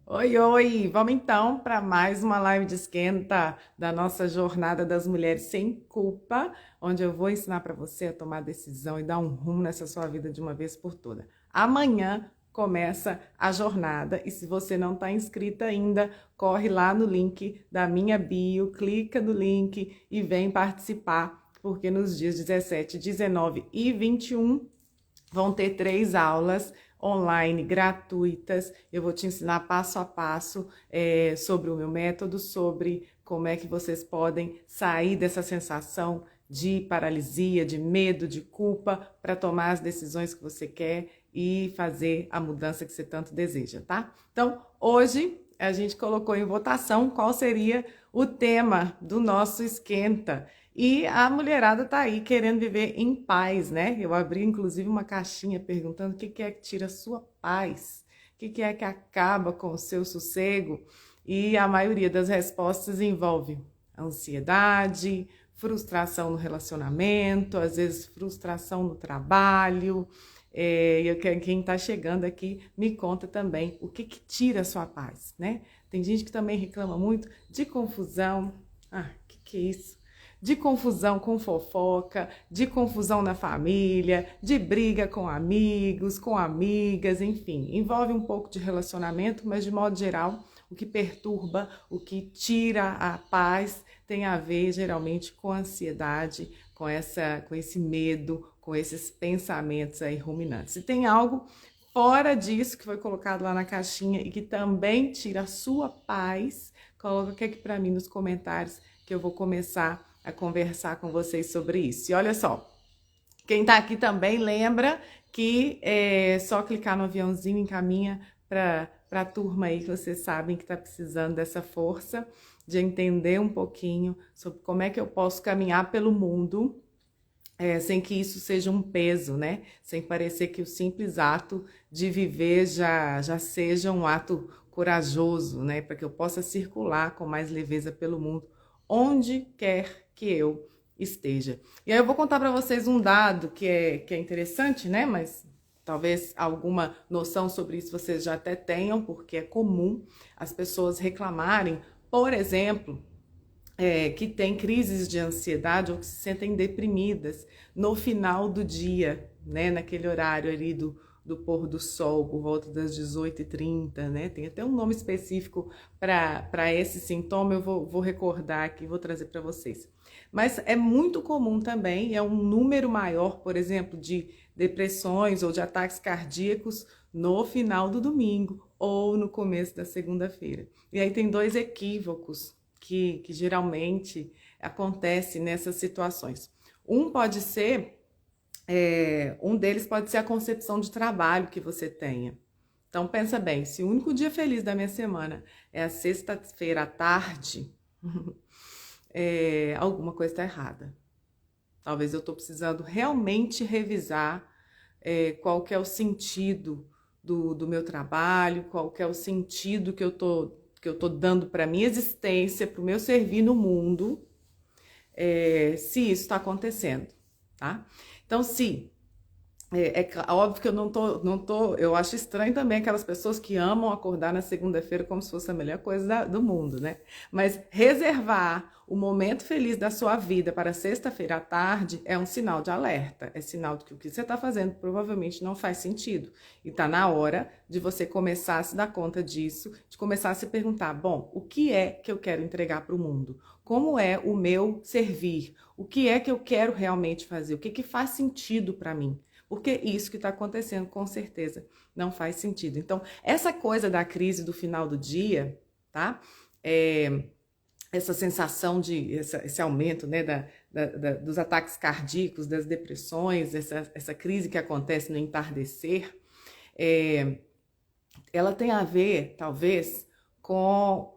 Oi, oi! Vamos então para mais uma live de esquenta da nossa jornada das mulheres sem culpa, onde eu vou ensinar para você a tomar decisão e dar um rumo nessa sua vida de uma vez por toda. Amanhã começa a jornada e se você não está inscrita ainda, corre lá no link da minha bio, clica no link e vem participar, porque nos dias 17, 19 e 21 vão ter 3 aulas online gratuitas. Eu vou te ensinar passo a passo sobre o meu método, sobre como é que vocês podem sair dessa sensação de paralisia, de medo, de culpa, para tomar as decisões que você quer e fazer a mudança que você tanto deseja, tá? Então, hoje a gente colocou em votação qual seria o tema do nosso esquenta. E a mulherada tá aí querendo viver em paz, né? Eu abri inclusive uma caixinha perguntando o que é que tira a sua paz, o que é que acaba com o seu sossego. E a maioria das respostas envolve ansiedade, frustração no relacionamento, às vezes frustração no trabalho. Quem está chegando aqui me conta também o que tira a sua paz, né? Tem gente que também reclama muito de confusão. Ah, o que é isso? De confusão com fofoca, de confusão na família, de briga com amigos, com amigas, enfim. Envolve um pouco de relacionamento, mas de modo geral, o que perturba, o que tira a paz tem a ver geralmente com a ansiedade, com esse medo, com esses pensamentos aí ruminantes. Se tem algo fora disso que foi colocado lá na caixinha e que também tira a sua paz, coloca aqui para mim nos comentários que eu vou começar a conversar com vocês sobre isso. E olha só, quem tá aqui também lembra que é só clicar no aviãozinho e encaminha para a turma aí que vocês sabem que está precisando dessa força de entender um pouquinho sobre como é que eu posso caminhar pelo mundo sem que isso seja um peso, né? Sem parecer que o simples ato de viver já seja um ato corajoso, né? Para que eu possa circular com mais leveza pelo mundo, onde quer que eu esteja. E aí eu vou contar para vocês um dado que é interessante, né? Mas talvez alguma noção sobre isso vocês já até tenham, porque é comum as pessoas reclamarem, por exemplo, que têm crises de ansiedade ou que se sentem deprimidas no final do dia, né? Naquele horário ali do pôr do sol, por volta das 18h30, né? Tem até um nome específico para esse sintoma, eu vou recordar aqui, vou trazer para vocês. Mas é muito comum também, é um número maior, por exemplo, de depressões ou de ataques cardíacos no final do domingo ou no começo da segunda-feira. E aí tem dois equívocos que geralmente acontece nessas situações. Um deles pode ser a concepção de trabalho que você tenha. Então pensa bem, se o único dia feliz da minha semana é a sexta-feira à tarde, alguma coisa está errada. Talvez eu estou precisando realmente revisar qual que é o sentido do meu trabalho, qual que é o sentido que eu tô dando para minha existência, para o meu servir no mundo, se isso está acontecendo, tá? Então, se óbvio que eu eu acho estranho também aquelas pessoas que amam acordar na segunda-feira como se fosse a melhor coisa do mundo, né? Mas reservar o momento feliz da sua vida para sexta-feira à tarde é um sinal de alerta, é sinal de que o que você está fazendo provavelmente não faz sentido. E está na hora de você começar a se dar conta disso, de começar a se perguntar, bom, o que é que eu quero entregar para o mundo? Como é o meu servir? O que é que eu quero realmente fazer? O que faz sentido para mim? Porque isso que está acontecendo, com certeza, não faz sentido. Então, essa coisa da crise do final do dia, tá? Essa sensação esse aumento, né, dos ataques cardíacos, das depressões, essa crise que acontece no entardecer, ela tem a ver, talvez, com,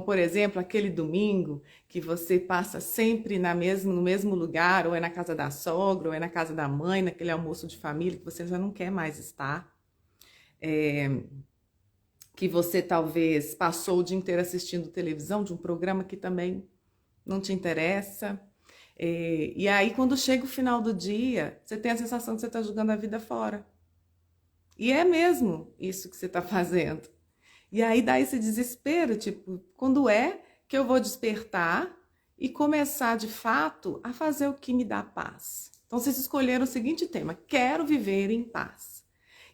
por exemplo, aquele domingo que você passa sempre no mesmo lugar, ou é na casa da sogra, ou é na casa da mãe, naquele almoço de família que você já não quer mais estar, que você talvez passou o dia inteiro assistindo televisão de um programa que também não te interessa. E aí, quando chega o final do dia, você tem a sensação que você está jogando a vida fora. E é mesmo isso que você está fazendo. E aí dá esse desespero, tipo, quando é que eu vou despertar e começar de fato a fazer o que me dá paz? Então vocês escolheram o seguinte tema: quero viver em paz.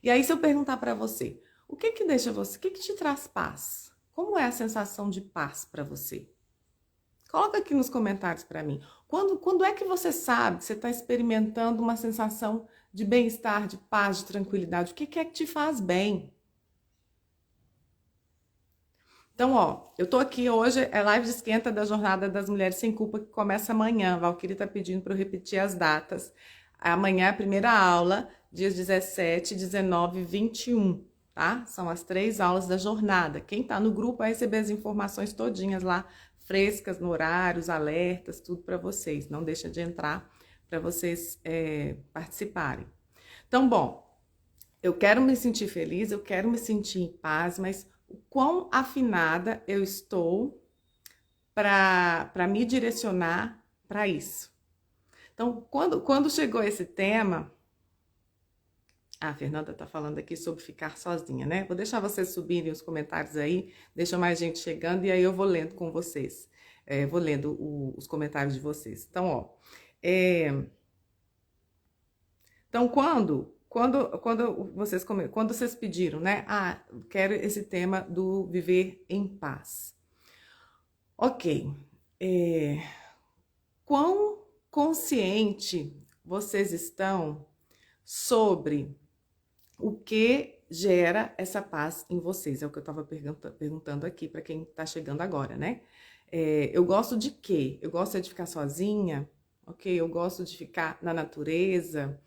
E aí se eu perguntar para você, o que deixa você, o que te traz paz? Como é a sensação de paz para você? Coloca aqui nos comentários para mim. Quando é que você sabe que você está experimentando uma sensação de bem-estar, de paz, de tranquilidade? O que é que te faz bem? Então, ó, eu tô aqui hoje, é live de esquenta da Jornada das Mulheres Sem Culpa, que começa amanhã. A Valquíria tá pedindo para eu repetir as datas. Amanhã é a primeira aula, dias 17, 19 e 21, tá? São as 3 aulas da jornada. Quem tá no grupo vai receber as informações todinhas lá, frescas, no horário, os alertas, tudo para vocês. Não deixa de entrar para vocês participarem. Então, bom, eu quero me sentir feliz, eu quero me sentir em paz, mas o quão afinada eu estou para me direcionar para isso. Então, quando chegou esse tema, a Fernanda está falando aqui sobre ficar sozinha, né? Vou deixar vocês subirem os comentários aí, deixa mais gente chegando e aí eu vou lendo com vocês. Vou lendo os comentários de vocês. Então, ó. Então, quando vocês pediram, né? Ah, quero esse tema do viver em paz. Ok. Quão consciente vocês estão sobre o que gera essa paz em vocês? É o que eu estava perguntando aqui para quem está chegando agora, né? Eu gosto de quê? Eu gosto de ficar sozinha, ok? Eu gosto de ficar na natureza,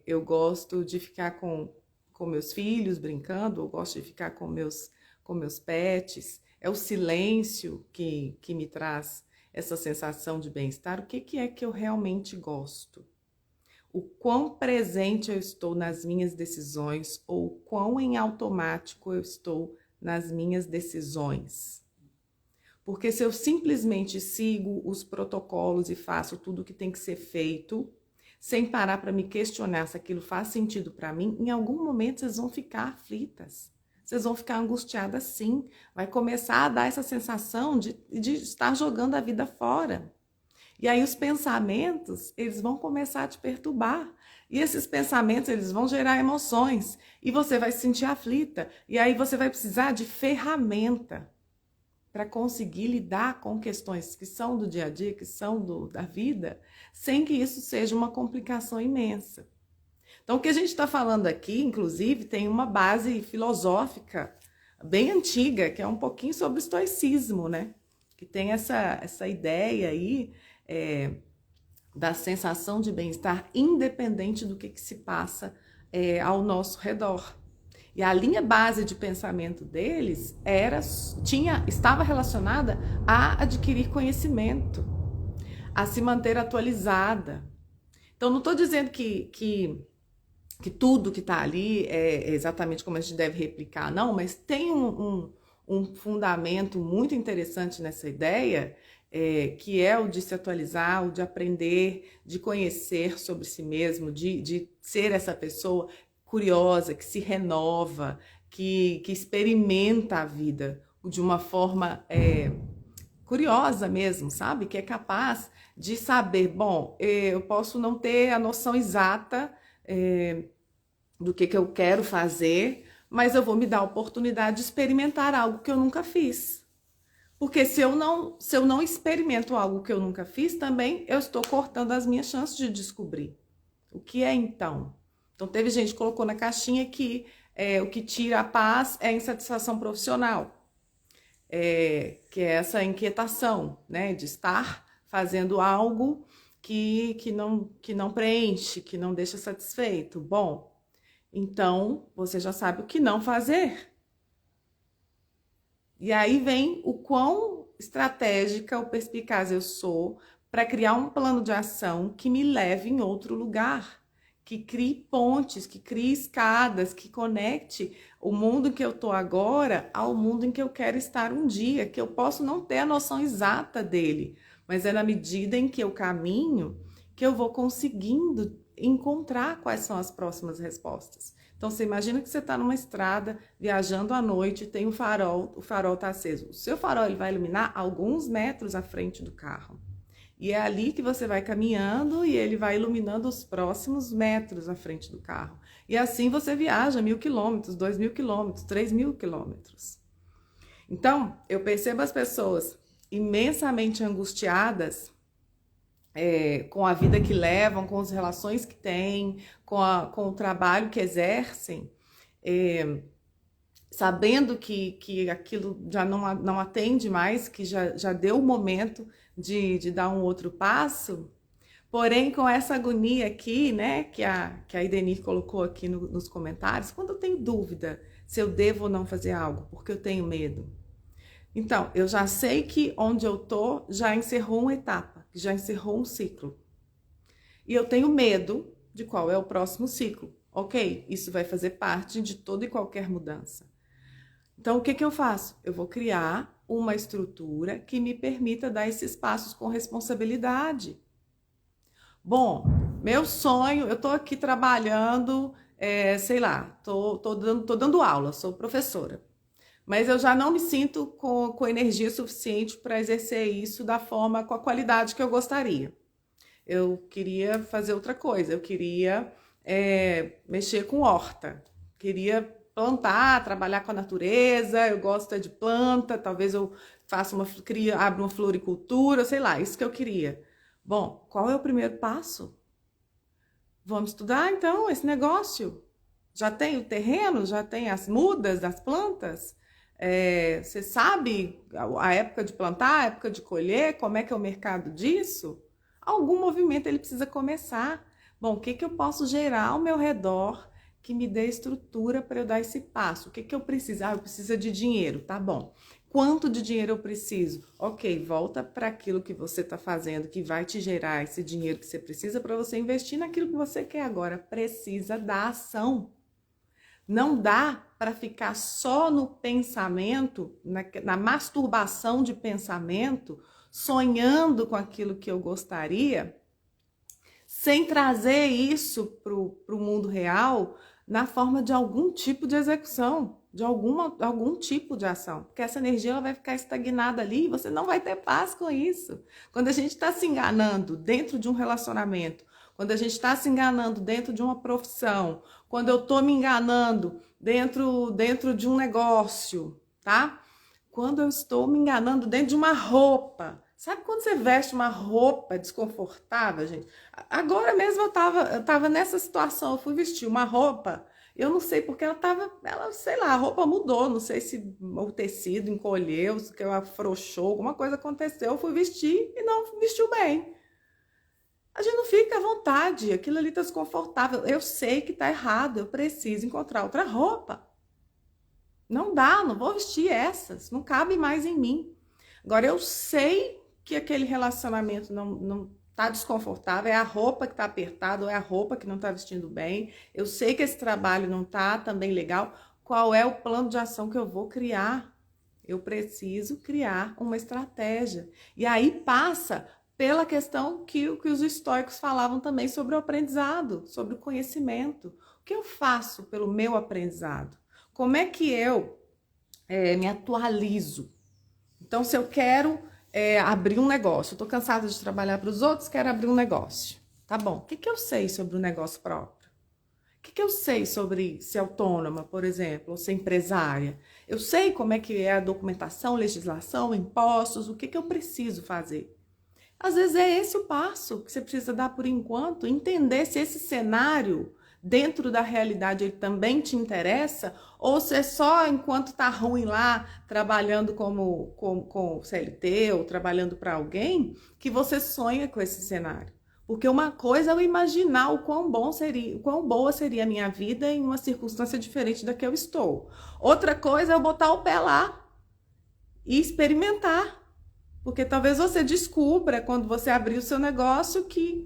eu gosto de ficar com meus filhos brincando, eu gosto de ficar com meus pets. É o silêncio que me traz essa sensação de bem-estar. O que é que eu realmente gosto? O quão presente eu estou nas minhas decisões ou o quão em automático eu estou nas minhas decisões. Porque se eu simplesmente sigo os protocolos e faço tudo o que tem que ser feito, sem parar para me questionar se aquilo faz sentido para mim, em algum momento vocês vão ficar aflitas. Vocês vão ficar angustiadas sim. Vai começar a dar essa sensação de estar jogando a vida fora. E aí os pensamentos, eles vão começar a te perturbar. E esses pensamentos, eles vão gerar emoções. E você vai se sentir aflita. E aí você vai precisar de ferramenta para conseguir lidar com questões que são do dia a dia, que são da vida, sem que isso seja uma complicação imensa. Então, o que a gente está falando aqui, inclusive, tem uma base filosófica bem antiga, que é um pouquinho sobre o estoicismo, né? Que tem essa ideia aí da sensação de bem-estar independente do que se passa ao nosso redor. E a linha base de pensamento deles estava relacionada a adquirir conhecimento, a se manter atualizada. Então, não estou dizendo que tudo que está ali é exatamente como a gente deve replicar, não, mas tem um fundamento muito interessante nessa ideia, que é o de se atualizar, o de aprender, de conhecer sobre si mesmo, de ser essa pessoa curiosa, que se renova, que experimenta a vida de uma forma curiosa mesmo, sabe? Que é capaz de saber, bom, eu posso não ter a noção exata do que eu quero fazer, mas eu vou me dar a oportunidade de experimentar algo que eu nunca fiz. Porque se eu não experimento algo que eu nunca fiz, também eu estou cortando as minhas chances de descobrir. O que é então? Então teve gente que colocou na caixinha que o que tira a paz é a insatisfação profissional. Que é essa inquietação, né, de estar fazendo algo que não preenche, que não deixa satisfeito. Bom, então você já sabe o que não fazer. E aí vem o quão estratégica ou perspicaz eu sou para criar um plano de ação que me leve em outro lugar, que crie pontes, que crie escadas, que conecte o mundo em que eu estou agora ao mundo em que eu quero estar um dia, que eu posso não ter a noção exata dele, mas é na medida em que eu caminho que eu vou conseguindo encontrar quais são as próximas respostas. Então, você imagina que você está numa estrada, viajando à noite, tem um farol, o farol está aceso. O seu farol ele vai iluminar alguns metros à frente do carro. E é ali que você vai caminhando e ele vai iluminando os próximos metros à frente do carro. E assim você viaja 1.000 quilômetros, 2.000 quilômetros, 3.000 quilômetros. Então, eu percebo as pessoas imensamente angustiadas com a vida que levam, com as relações que têm, com o trabalho que exercem, sabendo que aquilo já não atende mais, que já deu o momento de dar um outro passo, porém com essa agonia aqui, né, que a Idenir colocou aqui nos comentários, quando eu tenho dúvida se eu devo ou não fazer algo, porque eu tenho medo. Então, eu já sei que onde eu tô já encerrou uma etapa, já encerrou um ciclo. E eu tenho medo de qual é o próximo ciclo. Ok, isso vai fazer parte de toda e qualquer mudança. Então, o que eu faço? Eu vou criar uma estrutura que me permita dar esses passos com responsabilidade. Bom, meu sonho, eu tô aqui trabalhando, sei lá, tô dando aula, sou professora. Mas eu já não me sinto com energia suficiente para exercer isso com a qualidade que eu gostaria. Eu queria fazer outra coisa, eu queria mexer com horta, queria plantar, trabalhar com a natureza, eu gosto de planta, talvez eu abra uma floricultura, sei lá, isso que eu queria. Bom, qual é o primeiro passo? Vamos estudar então esse negócio. Já tem o terreno, já tem as mudas das plantas? Você sabe a época de plantar, a época de colher, como é que é o mercado disso? Algum movimento ele precisa começar. Bom, o que eu posso gerar ao meu redor que me dê estrutura para eu dar esse passo? O que eu preciso? Eu preciso de dinheiro, tá bom. Quanto de dinheiro eu preciso? Ok, volta para aquilo que você está fazendo, que vai te gerar esse dinheiro que você precisa para você investir naquilo que você quer agora. Precisa da ação. Não dá para ficar só no pensamento, na masturbação de pensamento, sonhando com aquilo que eu gostaria, sem trazer isso para o mundo real na forma de algum tipo de execução, de algum tipo de ação. Porque essa energia ela vai ficar estagnada ali e você não vai ter paz com isso. Quando a gente está se enganando dentro de um relacionamento, quando a gente está se enganando dentro de uma profissão, quando eu estou me enganando dentro de um negócio, tá? Quando eu estou me enganando dentro de uma roupa. Sabe quando você veste uma roupa desconfortável, gente? Agora mesmo eu tava nessa situação, eu fui vestir uma roupa, eu não sei porque sei lá, a roupa mudou, não sei se o tecido encolheu, se eu afrouxou, alguma coisa aconteceu, eu fui vestir e não vestiu bem. A gente não fica à vontade, aquilo ali tá desconfortável. Eu sei que tá errado, eu preciso encontrar outra roupa. Não dá, não vou vestir essas, não cabe mais em mim. Agora, eu sei que aquele relacionamento não tá desconfortável, é a roupa que tá apertada, ou é a roupa que não tá vestindo bem. Eu sei que esse trabalho não tá também legal. Qual é o plano de ação que eu vou criar? Eu preciso criar uma estratégia. E aí passa pela questão que os estoicos falavam também sobre o aprendizado, sobre o conhecimento. O que eu faço pelo meu aprendizado? Como é que eu me atualizo? Então, se eu quero abrir um negócio, eu estou cansada de trabalhar para os outros, quero abrir um negócio. Tá bom, o que eu sei sobre o negócio próprio? O que eu sei sobre ser autônoma, por exemplo, ou ser empresária? Eu sei como é que é a documentação, legislação, impostos, o que eu preciso fazer? Às vezes é esse o passo que você precisa dar por enquanto, entender se esse cenário dentro da realidade ele também te interessa, ou se é só enquanto tá ruim lá, trabalhando com CLT ou trabalhando para alguém, que você sonha com esse cenário. Porque uma coisa é eu imaginar o quão boa seria a minha vida em uma circunstância diferente da que eu estou. Outra coisa é eu botar o pé lá e experimentar. Porque talvez você descubra, quando você abrir o seu negócio, que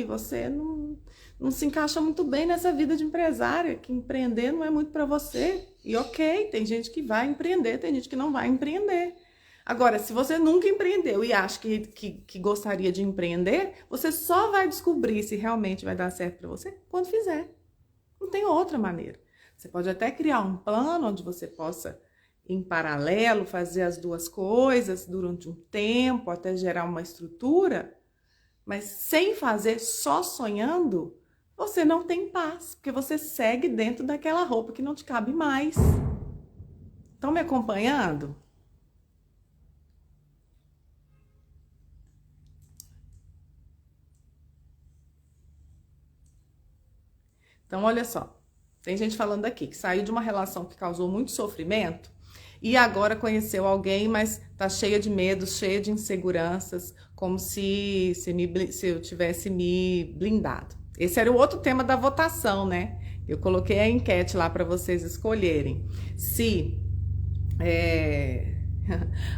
você não se encaixa muito bem nessa vida de empresária, que empreender não é muito para você. E ok, tem gente que vai empreender, tem gente que não vai empreender. Agora, se você nunca empreendeu e acha que gostaria de empreender, você só vai descobrir se realmente vai dar certo para você quando fizer. Não tem outra maneira. Você pode até criar um plano onde você possa, em paralelo, fazer as duas coisas durante um tempo, até gerar uma estrutura, mas sem fazer, só sonhando, você não tem paz, porque você segue dentro daquela roupa que não te cabe mais. Estão me acompanhando? Então, olha só, tem gente falando aqui que saiu de uma relação que causou muito sofrimento e agora conheceu alguém, mas tá cheia de medos, cheia de inseguranças, como se eu tivesse me blindado. Esse era o outro tema da votação, né? Eu coloquei a enquete lá para vocês escolherem.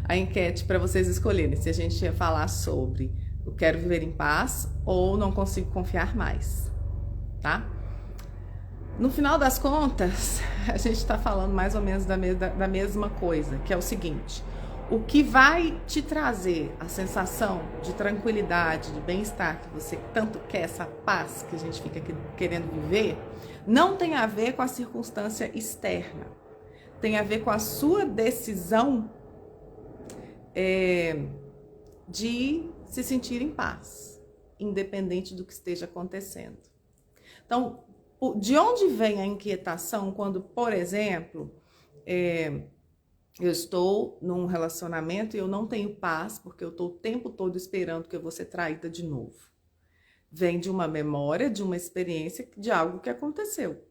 A enquete para vocês escolherem se a gente ia falar sobre eu quero viver em paz ou não consigo confiar mais, tá? No final das contas, a gente está falando mais ou menos da mesma coisa, que é o seguinte: o que vai te trazer a sensação de tranquilidade, de bem-estar que você tanto quer, essa paz que a gente fica querendo viver, não tem a ver com a circunstância externa, tem a ver com a sua decisão de se sentir em paz, independente do que esteja acontecendo. Então, de onde vem a inquietação quando, por exemplo, eu estou num relacionamento e eu não tenho paz porque eu estou o tempo todo esperando que eu vou ser traída de novo? Vem de uma memória, de uma experiência, de algo que aconteceu.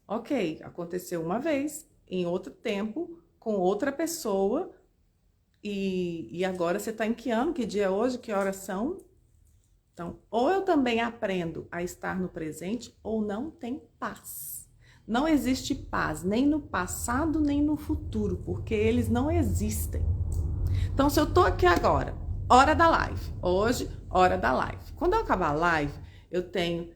Ok, aconteceu uma vez, em outro tempo, com outra pessoa, e agora você está em que ano? Que dia é hoje? Que horas são? Então, ou eu também aprendo a estar no presente, ou não tem paz. Não existe paz, nem no passado, nem no futuro, porque eles não existem. Então, se eu tô aqui agora, hora da live, hoje, hora da live. Quando eu acabar a live, eu tenho,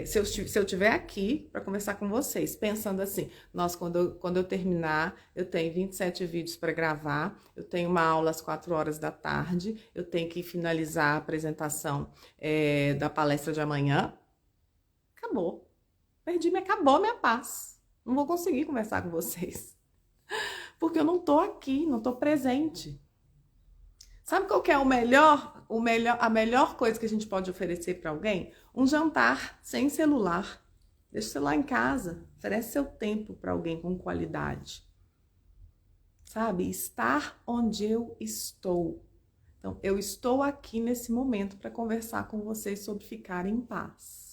se eu estiver aqui para conversar com vocês, pensando assim, nossa, quando eu terminar, eu tenho 27 vídeos para gravar, eu tenho uma aula às 4 horas da tarde, eu tenho que finalizar a apresentação da palestra de amanhã. Acabou. Acabou minha paz. Não vou conseguir conversar com vocês. Porque eu não tô aqui, não tô presente. Sabe qual que é a melhor coisa que a gente pode oferecer para alguém? Um jantar sem celular. Deixa o celular em casa. Oferece seu tempo para alguém com qualidade. Sabe? Estar onde eu estou. Então, eu estou aqui nesse momento para conversar com vocês sobre ficar em paz.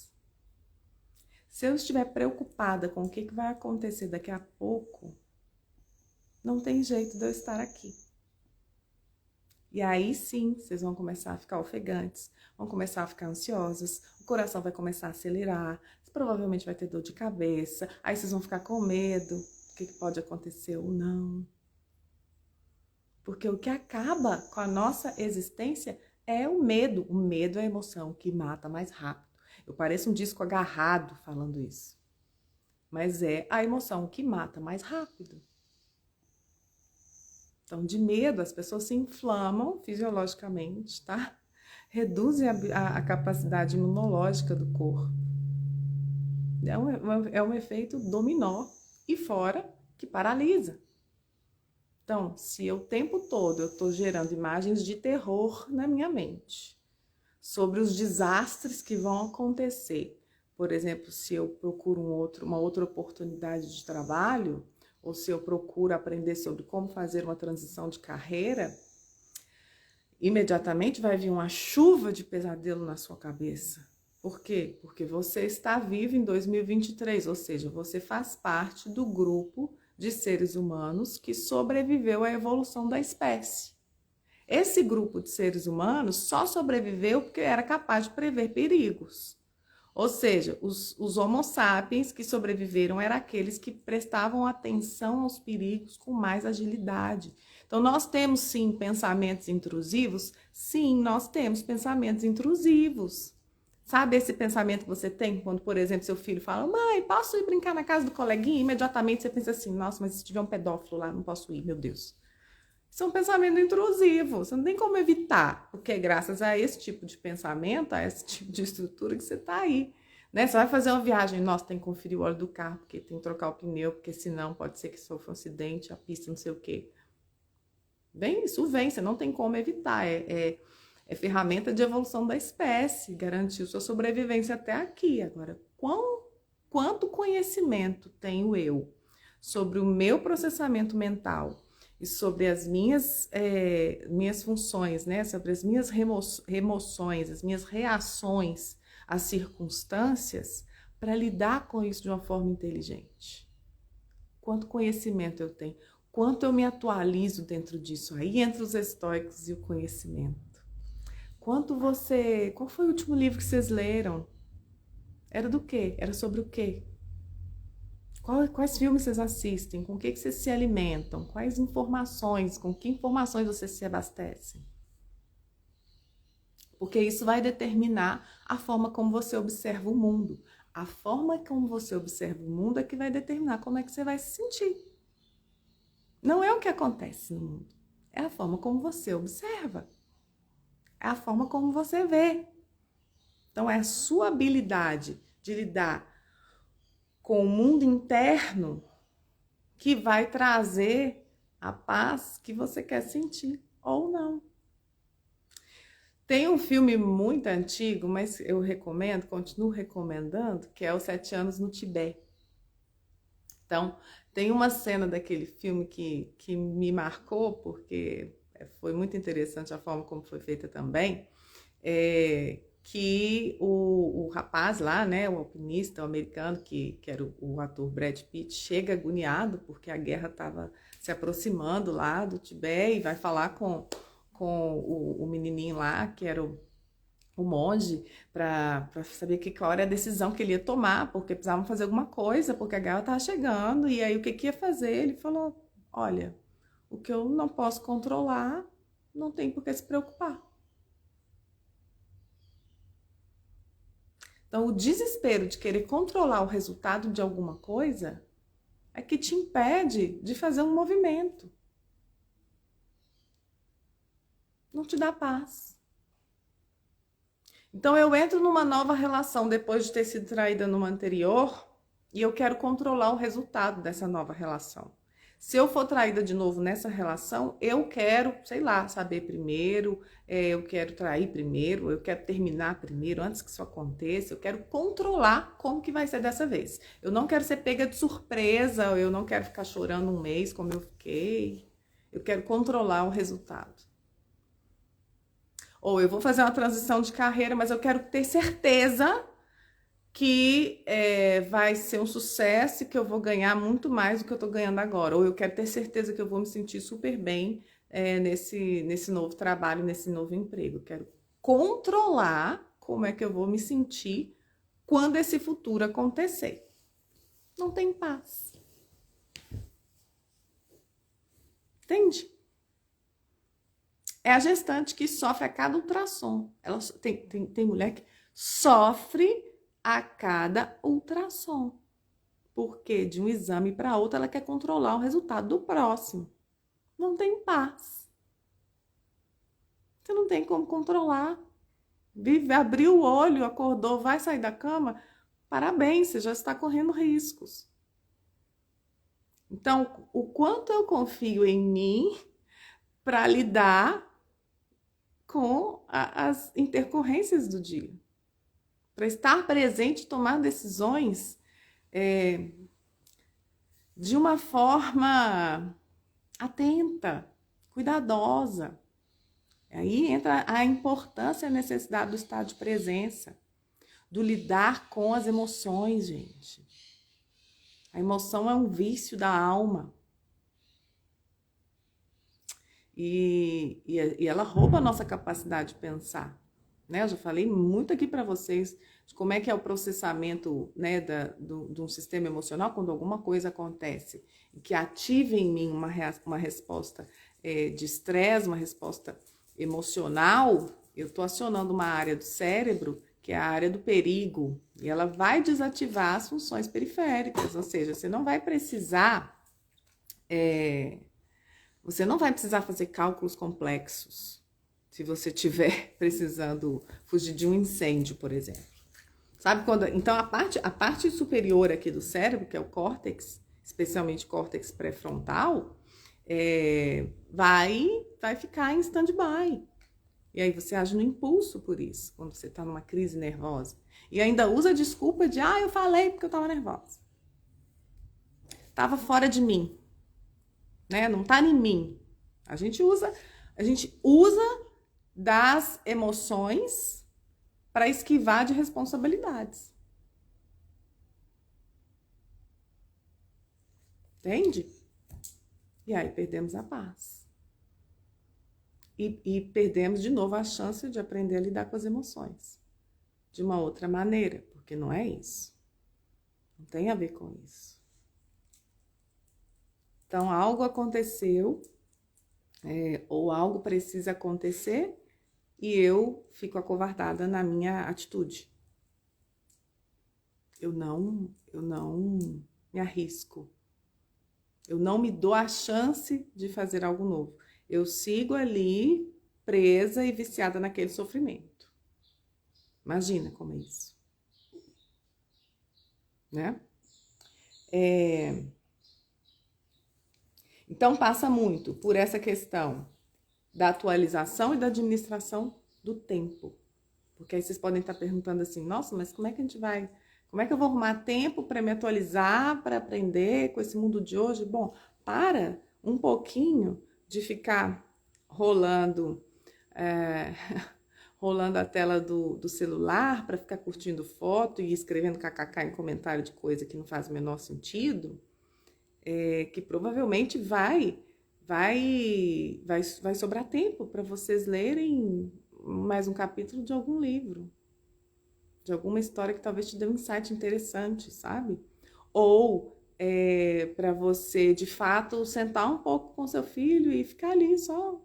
Se eu estiver preocupada com o que vai acontecer daqui a pouco, não tem jeito de eu estar aqui. E aí sim, vocês vão começar a ficar ofegantes, vão começar a ficar ansiosas, o coração vai começar a acelerar, você provavelmente vai ter dor de cabeça, aí vocês vão ficar com medo do que pode acontecer ou não. Porque o que acaba com a nossa existência é o medo. O medo é a emoção que mata mais rápido. Eu pareço um disco agarrado falando isso. Mas é a emoção que mata mais rápido. Então, de medo, as pessoas se inflamam fisiologicamente, tá? Reduzem a capacidade imunológica do corpo. É um efeito dominó e fora que paralisa. Então, se eu o tempo todo eu estou gerando imagens de terror na minha mente, sobre os desastres que vão acontecer, por exemplo, se eu procuro uma outra oportunidade de trabalho, ou se eu procuro aprender sobre como fazer uma transição de carreira, imediatamente vai vir uma chuva de pesadelo na sua cabeça. Por quê? Porque você está vivo em 2023, ou seja, você faz parte do grupo de seres humanos que sobreviveu à evolução da espécie. Esse grupo de seres humanos só sobreviveu porque era capaz de prever perigos. Ou seja, os Homo sapiens que sobreviveram eram aqueles que prestavam atenção aos perigos com mais agilidade. Então, nós temos, sim, pensamentos intrusivos? Sim, nós temos pensamentos intrusivos. Sabe esse pensamento que você tem quando, por exemplo, seu filho fala: mãe, posso ir brincar na casa do coleguinha? Imediatamente você pensa assim: nossa, mas se tiver um pedófilo lá, não posso ir, meu Deus. Isso é um pensamento intrusivo, você não tem como evitar, porque é graças a esse tipo de pensamento, a esse tipo de estrutura que você está aí. Né? Você vai fazer uma viagem, nossa, tem que conferir o óleo do carro, porque tem que trocar o pneu, porque senão pode ser que sofra um acidente, a pista, não sei o quê. Bem, isso vem, você não tem como evitar. É ferramenta de evolução da espécie, garantiu sua sobrevivência até aqui. Agora, quanto conhecimento tenho eu sobre o meu processamento mental e sobre as minhas funções, né? Sobre as minhas remoções, as minhas reações às circunstâncias para lidar com isso de uma forma inteligente? Quanto conhecimento eu tenho? Quanto eu me atualizo dentro disso? Aí entre os estoicos e o conhecimento. Qual foi o último livro que vocês leram? Era do quê? Era sobre o quê? Quais filmes vocês assistem? Com o que vocês se alimentam? Quais informações? Com que informações vocês se abastecem? Porque isso vai determinar a forma como você observa o mundo. A forma como você observa o mundo é que vai determinar como é que você vai se sentir. Não é o que acontece no mundo. É a forma como você observa. É a forma como você vê. Então, é a sua habilidade de lidar com o mundo interno que vai trazer a paz que você quer sentir ou não. Tem um filme muito antigo, mas eu recomendo, continuo recomendando, que é Os 7 Anos no Tibete. Então, tem uma cena daquele filme que me marcou, porque foi muito interessante a forma como foi feita também, que o rapaz lá, né, o alpinista, o americano, que era o ator Brad Pitt, chega agoniado porque a guerra estava se aproximando lá do Tibete e vai falar com o menininho lá, que era o monge, para saber qual era a decisão que ele ia tomar, porque precisavam fazer alguma coisa, porque a guerra estava chegando, e aí o que ia fazer? Ele falou, olha, o que eu não posso controlar, não tem por que se preocupar. Então, o desespero de querer controlar o resultado de alguma coisa é que te impede de fazer um movimento. Não te dá paz. Então, eu entro numa nova relação depois de ter sido traída numa anterior e eu quero controlar o resultado dessa nova relação. Se eu for traída de novo nessa relação, eu quero, sei lá, saber primeiro, eu quero trair primeiro, eu quero terminar primeiro, antes que isso aconteça, eu quero controlar como que vai ser dessa vez. Eu não quero ser pega de surpresa, eu não quero ficar chorando um mês como eu fiquei, eu quero controlar o resultado. Ou eu vou fazer uma transição de carreira, mas eu quero ter certeza que vai ser um sucesso e que eu vou ganhar muito mais do que eu estou ganhando agora. Ou eu quero ter certeza que eu vou me sentir super bem nesse novo trabalho, nesse novo emprego. Eu quero controlar como é que eu vou me sentir quando esse futuro acontecer. Não tem paz. Entende? É a gestante que sofre a cada ultrassom. Ela, tem mulher que sofre a cada ultrassom. Porque de um exame para outro ela quer controlar o resultado do próximo. Não tem paz. Você não tem como controlar. Vive, abriu o olho, acordou, vai sair da cama. Parabéns, você já está correndo riscos. Então, o quanto eu confio em mim para lidar com as intercorrências do dia. Para estar presente e tomar decisões de uma forma atenta, cuidadosa. Aí entra a importância e a necessidade do estado de presença, do lidar com as emoções, gente. A emoção é um vício da alma. E ela rouba a nossa capacidade de pensar. Né? Eu já falei muito aqui para vocês de como é que é o processamento, né, de um sistema emocional quando alguma coisa acontece e que ativa em mim uma resposta de estresse, uma resposta emocional. Eu estou acionando uma área do cérebro que é a área do perigo e ela vai desativar as funções periféricas, ou seja, você não vai precisar fazer cálculos complexos se você estiver precisando fugir de um incêndio, por exemplo. Sabe quando... Então, a parte superior aqui do cérebro, que é o córtex, especialmente o córtex pré-frontal, vai ficar em stand-by. E aí você age no impulso por isso, quando você está numa crise nervosa. E ainda usa a desculpa de, eu falei porque eu estava nervosa. Estava fora de mim, né? Não está em mim. A gente usa das emoções para esquivar de responsabilidades. Entende? E aí perdemos a paz. E perdemos de novo a chance de aprender a lidar com as emoções. De uma outra maneira, porque não é isso. Não tem a ver com isso. Então, algo aconteceu, ou algo precisa acontecer, e eu fico acovardada na minha atitude. Eu não me arrisco. Eu não me dou a chance de fazer algo novo. Eu sigo ali, presa e viciada naquele sofrimento. Imagina como é isso. Né? Então, passa muito por essa questão da atualização e da administração do tempo. Porque aí vocês podem estar perguntando assim, nossa, mas como é que eu vou arrumar tempo para me atualizar, para aprender com esse mundo de hoje? Bom, para um pouquinho de ficar rolando a tela do celular para ficar curtindo foto e escrevendo kkk em comentário de coisa que não faz o menor sentido, que provavelmente vai sobrar tempo para vocês lerem mais um capítulo de algum livro, de alguma história que talvez te dê um insight interessante, sabe? Ou para você, de fato, sentar um pouco com seu filho e ficar ali só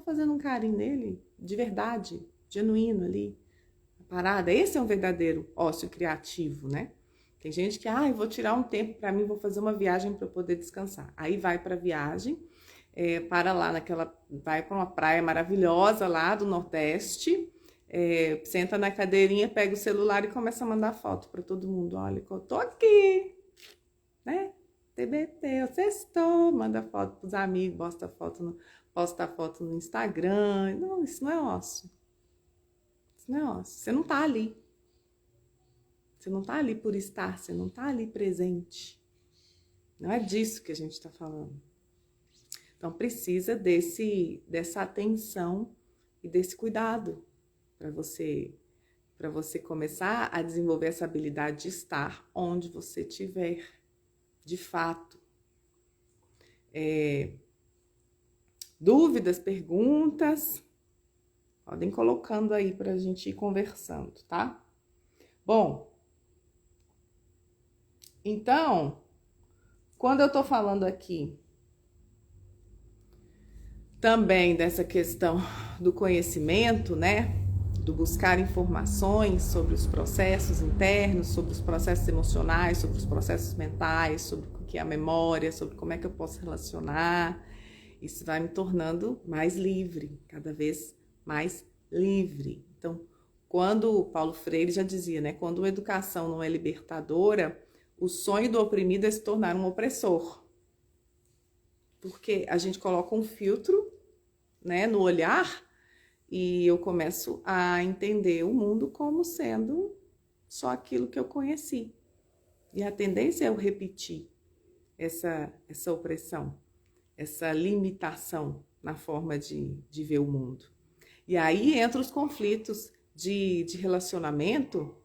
fazendo um carinho nele, de verdade, genuíno ali, a parada. Esse é um verdadeiro ócio criativo, né? Tem gente que, eu vou tirar um tempo para mim, vou fazer uma viagem para eu poder descansar. Aí vai para a viagem, para lá vai para uma praia maravilhosa lá do Nordeste, senta na cadeirinha, pega o celular e começa a mandar foto para todo mundo. Olha, eu tô aqui, né? TBT, eu sextou, manda foto pros amigos, posta foto no Instagram. Não, isso não é ócio. Isso não é ócio. Você não tá ali. Você não tá ali por estar, você não tá ali presente. Não é disso que a gente está falando. Então precisa dessa atenção e desse cuidado para você começar a desenvolver essa habilidade de estar onde você estiver, de fato. Dúvidas, perguntas, podem ir colocando aí para a gente ir conversando, tá? Bom, então, quando eu tô falando aqui também dessa questão do conhecimento, né? Do buscar informações sobre os processos internos, sobre os processos emocionais, sobre os processos mentais, sobre o que é a memória, sobre como é que eu posso relacionar. Isso vai me tornando mais livre, cada vez mais livre. Então, quando Paulo Freire já dizia, né? Quando a educação não é libertadora, o sonho do oprimido é se tornar um opressor. Porque a gente coloca um filtro, né, no olhar e eu começo a entender o mundo como sendo só aquilo que eu conheci. E a tendência é eu repetir essa opressão, essa limitação na forma de ver o mundo. E aí entram os conflitos de relacionamento,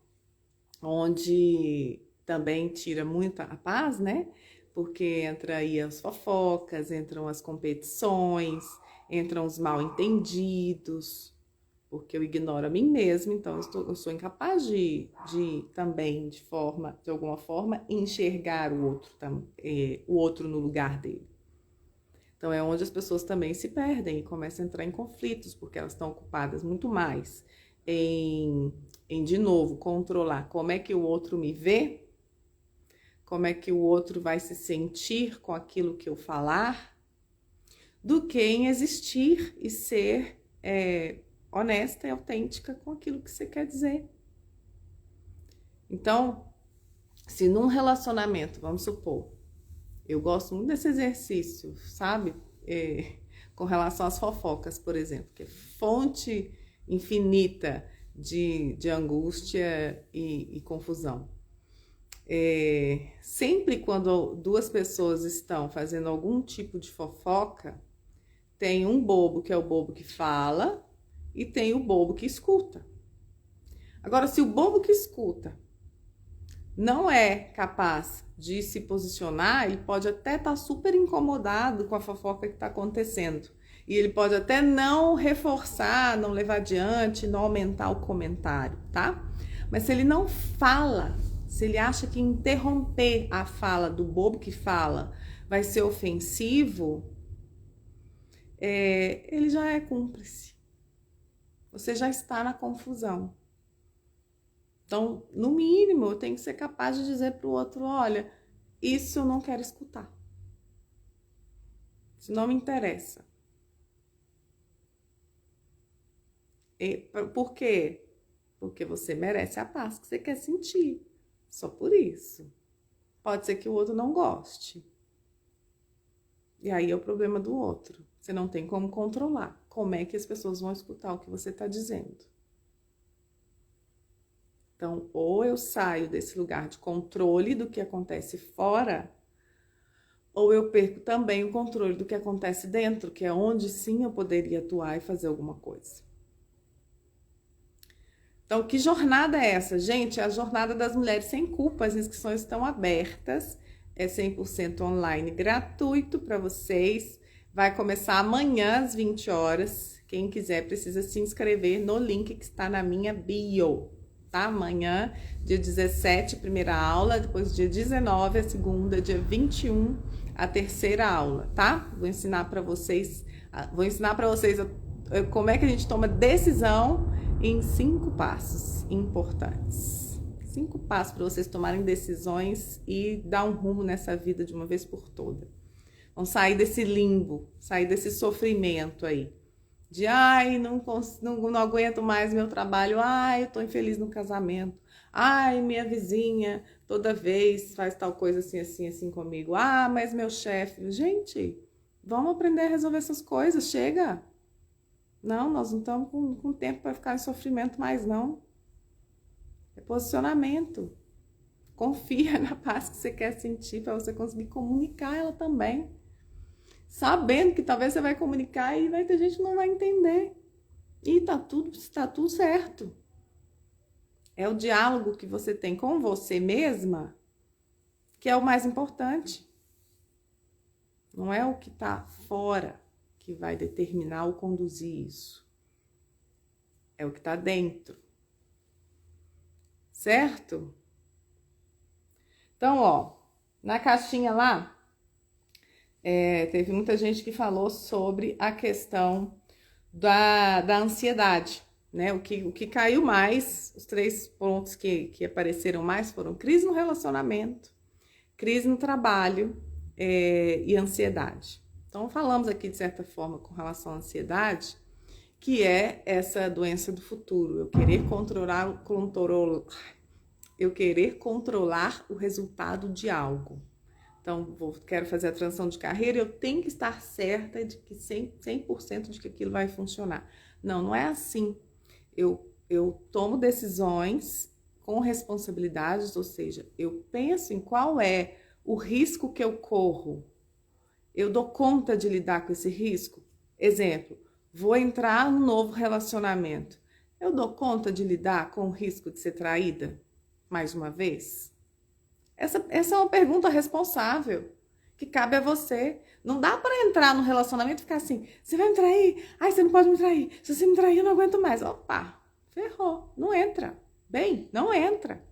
onde também tira muito a paz, né? Porque entra aí as fofocas, entram as competições, entram os mal-entendidos, porque eu ignoro a mim mesma, então eu sou incapaz de também, de alguma forma, enxergar o outro no lugar dele. Então é onde as pessoas também se perdem e começam a entrar em conflitos, porque elas estão ocupadas muito mais em de novo, controlar como é que o outro me vê, como é que o outro vai se sentir com aquilo que eu falar, do que em existir e ser honesta e autêntica com aquilo que você quer dizer. Então, se num relacionamento, vamos supor, eu gosto muito desse exercício, sabe? Com relação às fofocas, por exemplo, que é fonte infinita de angústia e confusão. Sempre quando duas pessoas estão fazendo algum tipo de fofoca, tem um bobo que é o bobo que fala e tem o bobo que escuta. Agora, se o bobo que escuta não é capaz de se posicionar, ele pode até estar super incomodado com a fofoca que está acontecendo. E ele pode até não reforçar, não levar adiante, não aumentar o comentário, tá? Mas se ele não fala, se ele acha que interromper a fala do bobo que fala vai ser ofensivo, ele já é cúmplice. Você já está na confusão. Então, no mínimo, eu tenho que ser capaz de dizer para o outro, olha, isso eu não quero escutar. Isso não me interessa. Por quê? Porque você merece a paz que você quer sentir. Só por isso. Pode ser que o outro não goste. E aí é o problema do outro. Você não tem como controlar. Como é que as pessoas vão escutar o que você está dizendo? Então, ou eu saio desse lugar de controle do que acontece fora, ou eu perco também o controle do que acontece dentro, que é onde sim eu poderia atuar e fazer alguma coisa. Então, que jornada é essa? Gente, é a jornada das mulheres sem culpa. As inscrições estão abertas, é 100% online, gratuito para vocês. Vai começar amanhã às 20 horas. Quem quiser precisa se inscrever no link que está na minha bio. Tá? Amanhã, dia 17, primeira aula, depois dia 19, a segunda, dia 21, a terceira aula, tá? Vou ensinar para vocês como é que a gente toma decisão em 5 passos importantes. 5 passos para vocês tomarem decisões e dar um rumo nessa vida de uma vez por toda. Vão sair desse limbo, sair desse sofrimento aí. De, não aguento mais meu trabalho, eu tô infeliz no casamento, minha vizinha toda vez faz tal coisa assim, assim, assim comigo, mas meu chefe, gente, vamos aprender a resolver essas coisas, chega, não, nós não estamos com tempo para ficar em sofrimento mais não, é posicionamento, confia na paz que você quer sentir para você conseguir comunicar ela também. Sabendo que talvez você vai comunicar e vai ter gente que não vai entender. E tá tudo certo. É o diálogo que você tem com você mesma que é o mais importante. Não é o que tá fora que vai determinar ou conduzir isso. É o que tá dentro. Certo? Então, na caixinha lá, teve muita gente que falou sobre a questão da ansiedade, né? O que caiu mais, os 3 pontos que apareceram mais foram crise no relacionamento, crise no trabalho e ansiedade. Então, falamos aqui, de certa forma, com relação à ansiedade, que é essa doença do futuro, eu querer controlar o resultado de algo. Então, quero fazer a transição de carreira, eu tenho que estar certa de que 100% de que aquilo vai funcionar. Não é assim. Eu tomo decisões com responsabilidades, ou seja, eu penso em qual é o risco que eu corro. Eu dou conta de lidar com esse risco? Exemplo, vou entrar num novo relacionamento. Eu dou conta de lidar com o risco de ser traída? Mais uma vez? Essa é uma pergunta responsável, que cabe a você. Não dá para entrar no relacionamento e ficar assim, você vai me trair? Você não pode me trair. Se você me trair, eu não aguento mais. Opa, ferrou, não entra. Bem, não entra.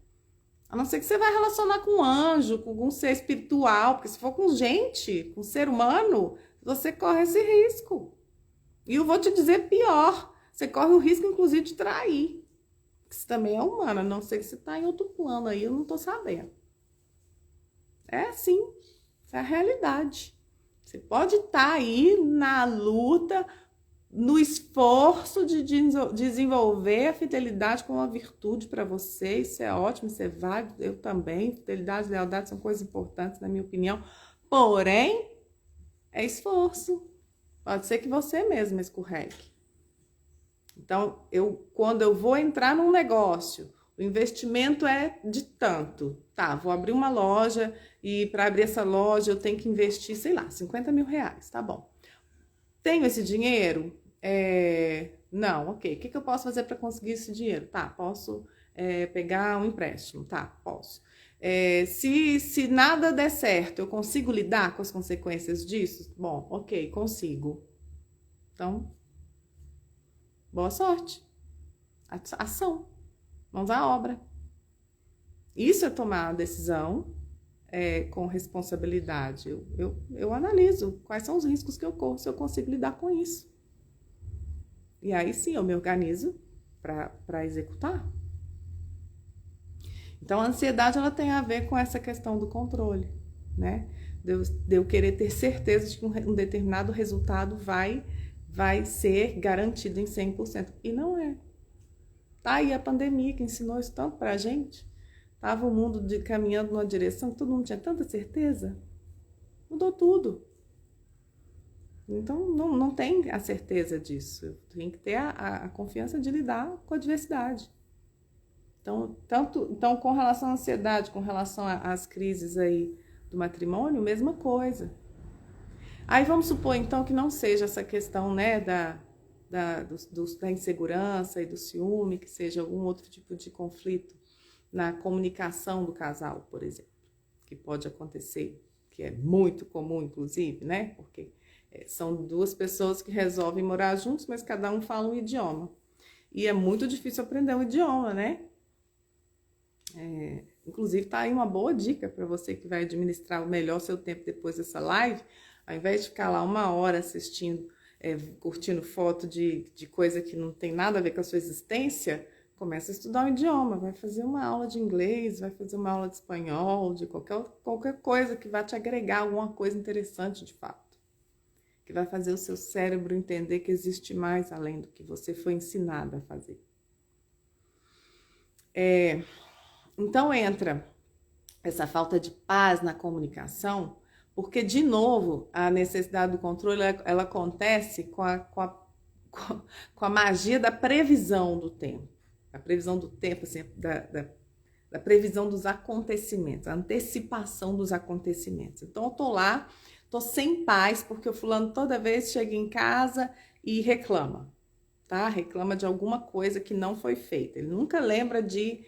A não ser que você vai relacionar com um anjo, com algum ser espiritual, porque se for com gente, com ser humano, você corre esse risco. E eu vou te dizer pior, você corre o risco, inclusive, de trair. Porque você também é humano, a não ser que você está em outro plano aí, eu não estou sabendo. É assim, essa é a realidade. Você pode estar aí na luta, no esforço de desenvolver a fidelidade como uma virtude para você. Isso é ótimo, isso é válido, eu também. Fidelidade e lealdade são coisas importantes, na minha opinião. Porém, é esforço. Pode ser que você mesmo escorregue. Então, quando eu vou entrar num negócio, o investimento é de tanto. Tá, vou abrir uma loja e para abrir essa loja eu tenho que investir, sei lá, 50 mil reais, tá bom. Tenho esse dinheiro? Não, ok. O que eu posso fazer para conseguir esse dinheiro? Tá, posso pegar um empréstimo, tá, posso. Se nada der certo, eu consigo lidar com as consequências disso? Bom, ok, consigo. Então, boa sorte. Ação. Mãos à obra. Isso é tomar a decisão com responsabilidade. Eu analiso quais são os riscos que eu corro, se eu consigo lidar com isso. E aí sim, eu me organizo para executar. Então, a ansiedade ela tem a ver com essa questão do controle, né? De eu querer ter certeza de que um determinado resultado vai ser garantido em 100%. E não é. Tá aí a pandemia que ensinou isso tanto pra gente. Tava o mundo caminhando numa direção que todo mundo tinha tanta certeza. Mudou tudo. Então, não tem a certeza disso. Tem que ter a confiança de lidar com a diversidade. Então, com relação à ansiedade, com relação às crises aí do matrimônio, mesma coisa. Aí vamos supor, então, que não seja essa questão, né, da insegurança e do ciúme, que seja algum outro tipo de conflito na comunicação do casal, por exemplo, que pode acontecer, que é muito comum, inclusive, né, porque são duas pessoas que resolvem morar juntos, mas cada um fala um idioma. E é muito difícil aprender um idioma, né? Inclusive, tá aí uma boa dica para você que vai administrar melhor seu tempo depois dessa live. Ao invés de ficar lá 1 hora assistindo, curtindo foto de coisa que não tem nada a ver com a sua existência, começa a estudar um idioma, vai fazer uma aula de inglês, vai fazer uma aula de espanhol, de qualquer coisa que vai te agregar alguma coisa interessante de fato. Que vai fazer o seu cérebro entender que existe mais além do que você foi ensinado a fazer. Então entra essa falta de paz na comunicação, porque, de novo, a necessidade do controle ela acontece com a magia da previsão do tempo. A previsão do tempo, assim, da previsão dos acontecimentos, a antecipação dos acontecimentos. Então, eu tô lá, tô sem paz, porque o fulano toda vez chega em casa e reclama, tá? Reclama de alguma coisa que não foi feita. Ele nunca lembra de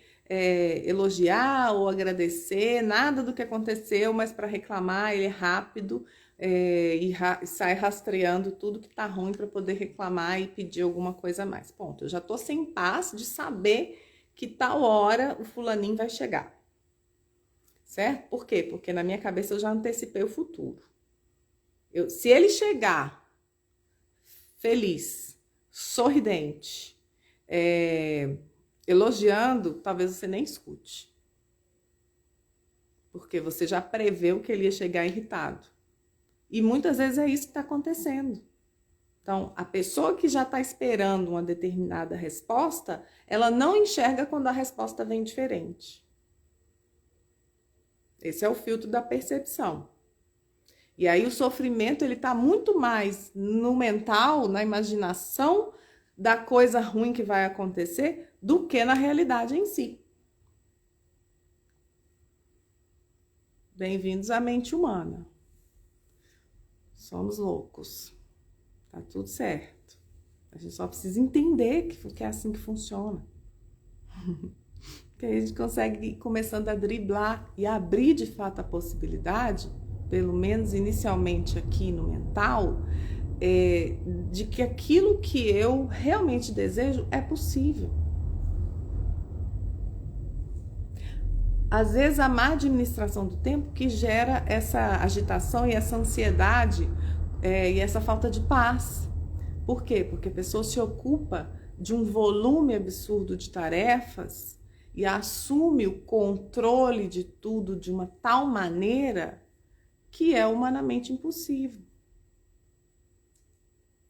elogiar ou agradecer, nada do que aconteceu, mas para reclamar ele é rápido e sai rastreando tudo que tá ruim para poder reclamar e pedir alguma coisa a mais. Ponto. Eu já tô sem paz de saber que tal hora o fulaninho vai chegar. Certo? Por quê? Porque na minha cabeça eu já antecipei o futuro. Se ele chegar feliz, sorridente, elogiando, talvez você nem escute. Porque você já preveu que ele ia chegar irritado. E muitas vezes é isso que está acontecendo. Então, a pessoa que já está esperando uma determinada resposta, ela não enxerga quando a resposta vem diferente. Esse é o filtro da percepção. E aí o sofrimento ele está muito mais no mental, na imaginação da coisa ruim que vai acontecer, do que na realidade em si. Bem-vindos à mente humana. Somos loucos. Tá tudo certo. A gente só precisa entender que é assim que funciona. Que aí a gente consegue ir começando a driblar e abrir de fato a possibilidade, pelo menos inicialmente aqui no mental, de que aquilo que eu realmente desejo é possível. Às vezes a má administração do tempo que gera essa agitação e essa ansiedade e essa falta de paz. Por quê? Porque a pessoa se ocupa de um volume absurdo de tarefas e assume o controle de tudo de uma tal maneira que é humanamente impossível.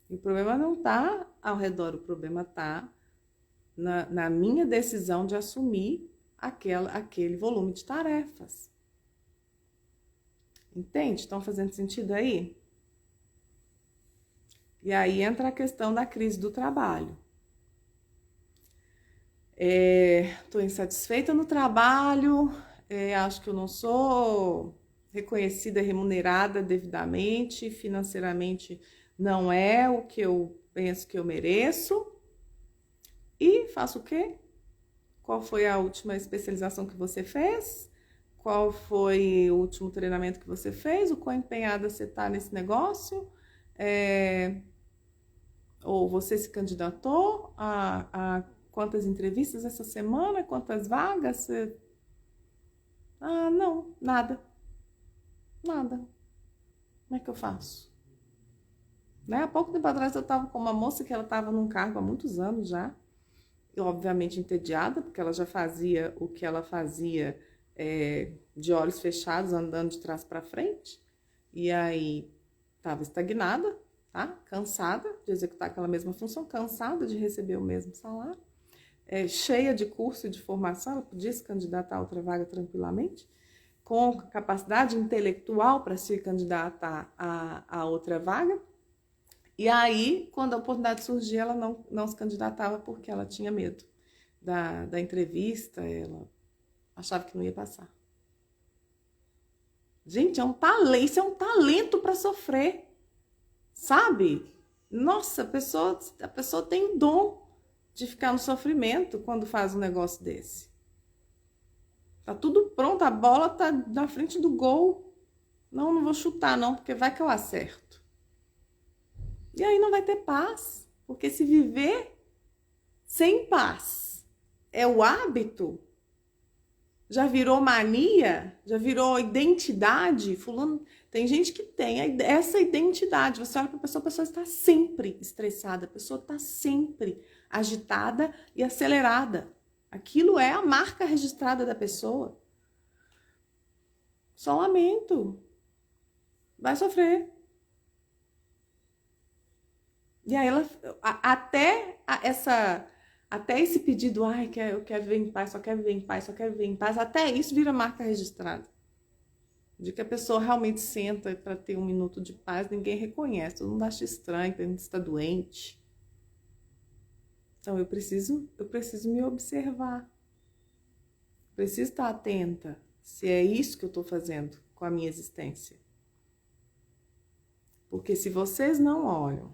E o problema não está ao redor, o problema está na minha decisão de assumir aquele volume de tarefas. Entende? Estão fazendo sentido aí? E aí entra a questão da crise do trabalho. Estou insatisfeita no trabalho, acho que eu não sou reconhecida, remunerada devidamente, financeiramente não é o que eu penso que eu mereço. E faço o quê? Qual foi a última especialização que você fez? Qual foi o último treinamento que você fez? O quão empenhada você está nesse negócio? Ou você se candidatou a quantas entrevistas essa semana? Quantas vagas? Não, nada. Nada. Como é que eu faço? Né? Há pouco tempo atrás eu estava com uma moça que ela estava num cargo há muitos anos já. E, obviamente entediada, porque ela já fazia o que ela fazia de olhos fechados, andando de trás para frente. E aí estava estagnada, tá? Cansada de executar aquela mesma função, cansada de receber o mesmo salário, cheia de curso e de formação, ela podia se candidatar a outra vaga tranquilamente, com capacidade intelectual para se candidatar a outra vaga. E aí, quando a oportunidade surgia, ela não se candidatava porque ela tinha medo da entrevista, ela achava que não ia passar. Gente, isso é um talento para sofrer, sabe? Nossa, a pessoa tem o dom de ficar no sofrimento quando faz um negócio desse. Tá tudo pronto, a bola tá na frente do gol. Não vou chutar não, porque vai que eu acerto. E aí não vai ter paz, porque se viver sem paz é o hábito, já virou mania, já virou identidade. Fulano, tem gente que tem essa identidade. Você olha para a pessoa está sempre estressada, a pessoa está sempre agitada e acelerada. Aquilo é a marca registrada da pessoa. Só lamento. Vai sofrer. E aí ela até esse pedido, eu quero viver em paz, só quero viver em paz, só quero viver em paz, até isso vira marca registrada. De que a pessoa realmente senta para ter um minuto de paz, ninguém reconhece, todo mundo acha estranho, todo mundo está doente. Então eu preciso me observar. Preciso estar atenta se é isso que eu estou fazendo com a minha existência. Porque se vocês não olham,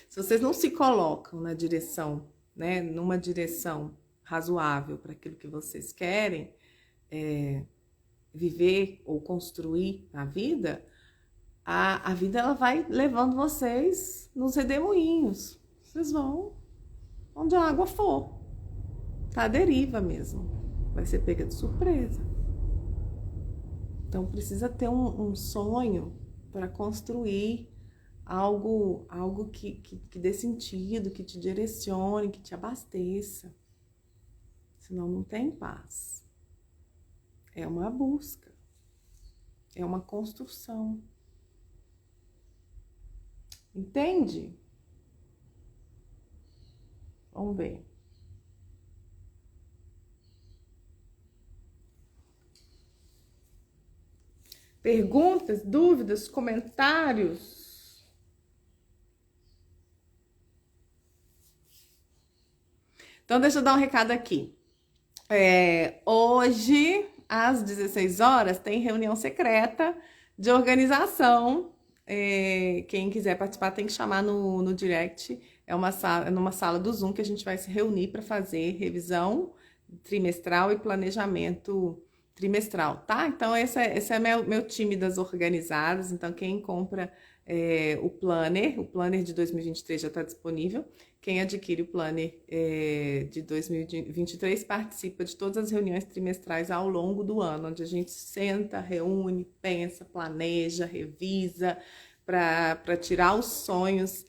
se vocês não se colocam na direção, né, numa direção razoável para aquilo que vocês querem viver ou construir na vida, a vida ela vai levando vocês nos redemoinhos. Vocês vão onde a água for. Tá à deriva mesmo. Vai ser pega de surpresa. Então precisa ter um sonho para construir algo que dê sentido, que te direcione, que te abasteça. Senão não tem paz. É uma busca. É uma construção. Entende? Vamos ver. Perguntas, dúvidas, comentários? Então, deixa eu dar um recado aqui. Hoje, às 16 horas, tem reunião secreta de organização. Quem quiser participar tem que chamar no direct. É numa sala do Zoom que a gente vai se reunir para fazer revisão trimestral e planejamento trimestral, tá? Então, esse é meu time das organizadas. Então, quem compra o planner de 2023 já está disponível. Quem adquire o planner de 2023 participa de todas as reuniões trimestrais ao longo do ano, onde a gente senta, reúne, pensa, planeja, revisa, para tirar os sonhos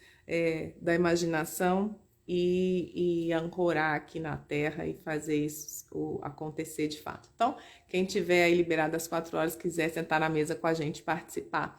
da imaginação e ancorar aqui na Terra e fazer isso acontecer de fato. Então, quem tiver aí liberado às 4 horas, quiser sentar na mesa com a gente, participar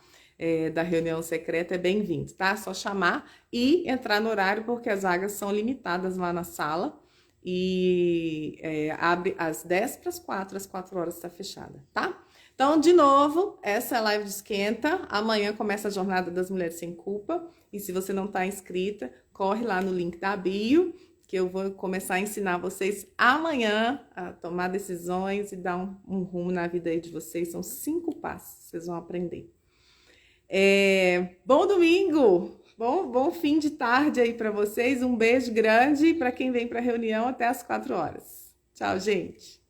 da reunião secreta é bem-vindo, tá? Só chamar e entrar no horário, porque as vagas são limitadas lá na sala. E abre às 10 para as 4, às 4 horas está fechada, tá? Então, de novo, essa é a live de esquenta. Amanhã começa a Jornada das Mulheres Sem Culpa. E se você não está inscrita, corre lá no link da bio, que eu vou começar a ensinar vocês amanhã a tomar decisões e dar um rumo na vida aí de vocês. São 5 passos que vocês vão aprender. Bom domingo! Bom fim de tarde aí para vocês. Um beijo grande para quem vem para a reunião até às 4 horas. Tchau, gente!